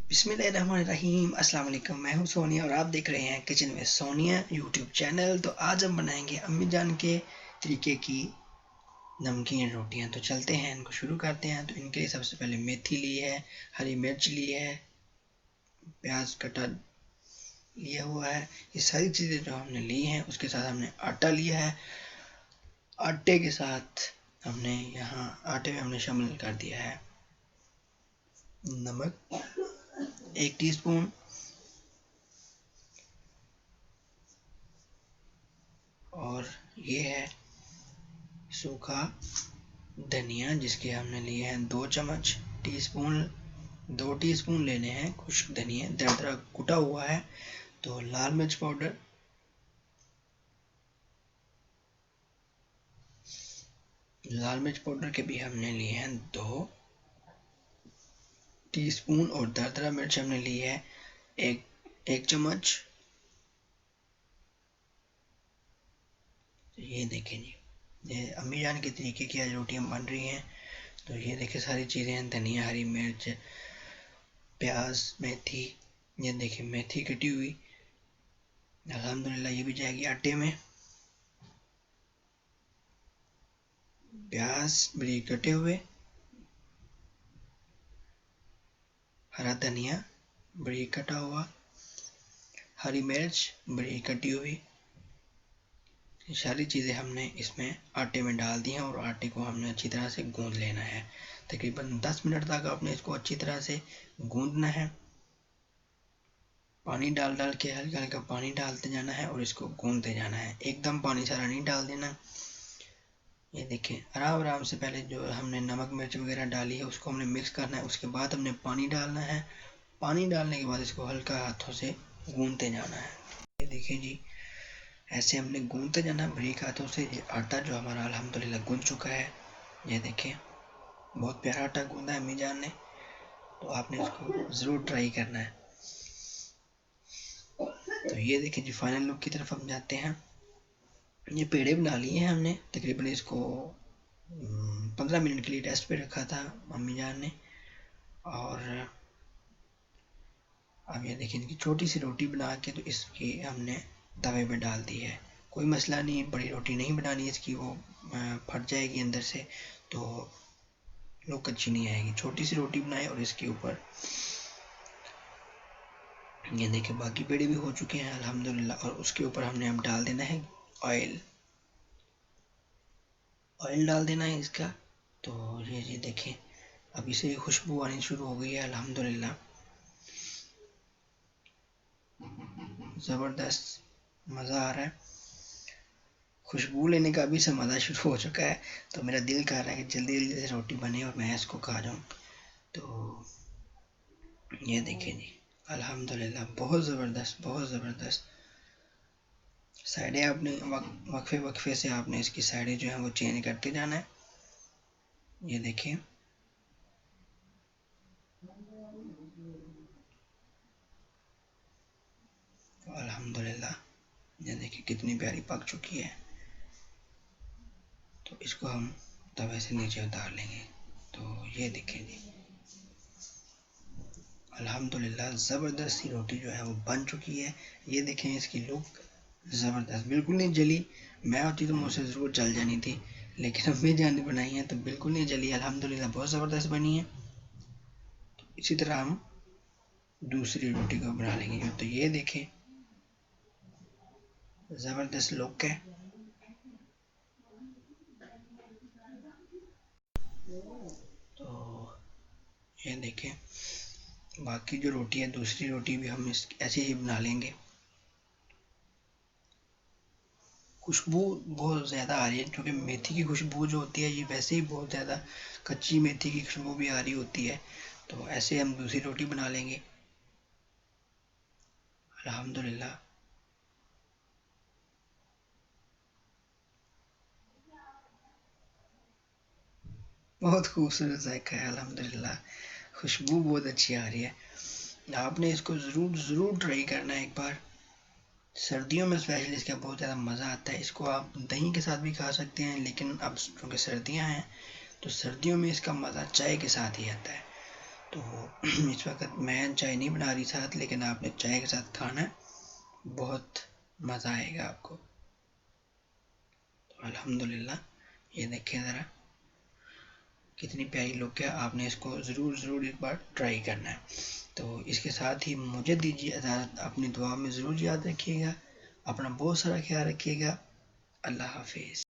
بسم اللہ الرحمن الرحیم۔ السلام علیکم، میں ہوں سونیا اور آپ دیکھ رہے ہیں کچن میں سونیا یوٹیوب چینل۔ تو آج ہم بنائیں گے امی جان کے طریقے کی نمکین روٹیاں۔ تو چلتے ہیں ان کو شروع کرتے ہیں۔ تو ان کے لیے سب سے پہلے میتھی لی ہے، ہری مرچ لی ہے، پیاز کٹا لیا ہوا ہے۔ یہ ساری چیزیں جو ہم نے لی ہیں، اس کے ساتھ ہم نے آٹا لیا ہے۔ آٹے کے ساتھ ہم نے یہاں آٹے میں ہم نے شامل کر دیا ہے نمک 1 ٹی اسپون، اور یہ ہے سوکھا دھنیا جس کے ہم نے لیے ہیں 2 چمچ ٹی اسپون 2 ٹی اسپون لینے ہیں خشک دھنیا دردرا کٹا ہوا ہے۔ تو لال مرچ پاؤڈر، کے بھی ہم نے لیے ہیں 2 ٹی اسپون، اور دردرا مرچ ہم نے لی ہے 1 چمچ۔ یہ دیکھیں جی، یہ امی جان کے طریقے کی آج روٹیاں بن رہی ہیں۔ تو یہ دیکھیں ساری چیزیں ہیں، دھنیا، ہری مرچ، پیاز، میتھی۔ یہ دیکھیں میتھی کٹی ہوئی، الحمدللہ یہ بھی جائے گی آٹے میں۔ پیاز بریک کٹے ہوئے، ہرا دھنیا بریک کٹا ہوا، ہری مرچ بریک کٹی ہوئی۔ ساری چیزیں ہم نے اس میں آٹے میں ڈال دی ہیں، اور آٹے کو ہم نے اچھی طرح سے گوندھ لینا ہے۔ تقریباً 10 منٹ تک آپ نے اس کو اچھی طرح سے گوندھنا ہے۔ پانی ڈال کے ہلکا ہلکا پانی ڈالتے جانا ہے اور اس کو گوندھتے جانا ہے، ایک دم پانی سارا نہیں ڈال دینا۔ یہ دیکھیں آرام سے پہلے جو ہم نے نمک مرچ وغیرہ ڈالی ہے اس کو ہم نے مکس کرنا ہے، اس کے بعد ہم نے پانی ڈالنا ہے۔ پانی ڈالنے کے بعد اس کو ہلکا ہاتھوں سے گوندھتے جانا ہے۔ یہ دیکھیں جی، ایسے ہم نے گوندھتے جانا ہے بریک ہاتھوں سے۔ یہ آٹا جو ہمارا الحمدللہ گوندھ چکا ہے، یہ دیکھیں بہت پیارا آٹا گوندھا ہے امی جان نے۔ تو آپ نے اس کو ضرور ٹرائی کرنا ہے۔ تو یہ دیکھیں جی، فائنل لک کی طرف ہم جاتے ہیں۔ یہ پیڑے بنا لیے ہیں ہم نے، تقریباً اس کو 15 منٹ کے لیے ریسٹ پہ رکھا تھا امی جان نے۔ اور اب یہ دیکھیں کہ چھوٹی سی روٹی بنا کے تو اس کی ہم نے توے پہ ڈال دی ہے۔ کوئی مسئلہ نہیں، بڑی روٹی نہیں بنانی اس کی، وہ پھٹ جائے گی اندر سے تو لوگ اچھی نہیں آئے گی۔ چھوٹی سی روٹی بنائے اور اس کے اوپر یہ دیکھیں باقی پیڑے بھی ہو چکے ہیں الحمدللہ، اور اس کے اوپر ہم نے اب ڈال دینا ہے آئل ڈال دینا ہے اس کا۔ تو یہ دیکھیں اب اسے خوشبو آنی شروع ہو گئی ہے الحمدللہ، زبردست مزہ آ رہا ہے۔ خوشبو لینے کا بھی سے مزہ شروع ہو چکا ہے، تو میرا دل کر رہا ہے کہ جلدی جلدی سے روٹی بنے اور میں اس کو کھا جاؤں۔ تو یہ دیکھیں جی الحمدللہ بہت زبردست سائڈیں آپ نے وقفے سے آپ نے اس کی سائڈیں جو ہیں وہ چینج کرتے جانا ہے۔ یہ دیکھیں الحمدللہ، یہ دیکھیں کتنی پیاری پک چکی ہے۔ تو اس کو ہم توے سے نیچے اتار لیں گے۔ تو یہ دیکھیں جی الحمدللہ زبردست سی روٹی جو ہے وہ بن چکی ہے۔ یہ دیکھیں اس کی لک زبردست، بالکل نہیں جلی۔ میں ہوتی تو مجھ سے ضرور جل جانی تھی، لیکن امی جان نے بنائی ہے تو بالکل نہیں جلی، الحمدللہ بہت زبردست بنی ہے۔ تو اسی طرح ہم دوسری روٹی کو بنا لیں گے۔ تو یہ دیکھیں زبردست لک ہے۔ تو یہ دیکھیں باقی جو روٹی ہے دوسری روٹی بھی ہم ایسے ہی بنا لیں گے۔ خوشبو بہت زیادہ آ رہی ہے، کیونکہ میتھی کی خوشبو جو ہوتی ہے یہ ویسے ہی بہت زیادہ کچی میتھی کی خوشبو بھی آ رہی ہوتی ہے۔ تو ایسے ہم دوسری روٹی بنا لیں گے الحمدللہ۔ بہت خوبصورت ذائقہ ہے الحمدللہ، خوشبو بہت اچھی آ رہی ہے۔ آپ نے اس کو ضرور ٹرائی کرنا ہے ایک بار۔ سردیوں میں اسپیشلی اس کا بہت زیادہ مزہ آتا ہے۔ اس کو آپ دہی کے ساتھ بھی کھا سکتے ہیں، لیکن اب چونکہ سردیاں ہیں تو سردیوں میں اس کا مزہ چائے کے ساتھ ہی آتا ہے۔ تو اس وقت میں چائے نہیں بنا رہی ساتھ، لیکن آپ نے چائے کے ساتھ کھانا ہے، بہت مزہ آئے گا آپ کو۔ تو الحمدللہ یہ دیکھیں ذرا کتنی پیاری لک ہے، آپ نے اس کو ضرور ایک بار ٹرائی کرنا ہے۔ تو اس کے ساتھ ہی مجھے دیجیے اجازت، اپنی دعا میں ضرور یاد رکھیے گا، اپنا بہت سارا خیال رکھیے گا۔ اللہ حافظ۔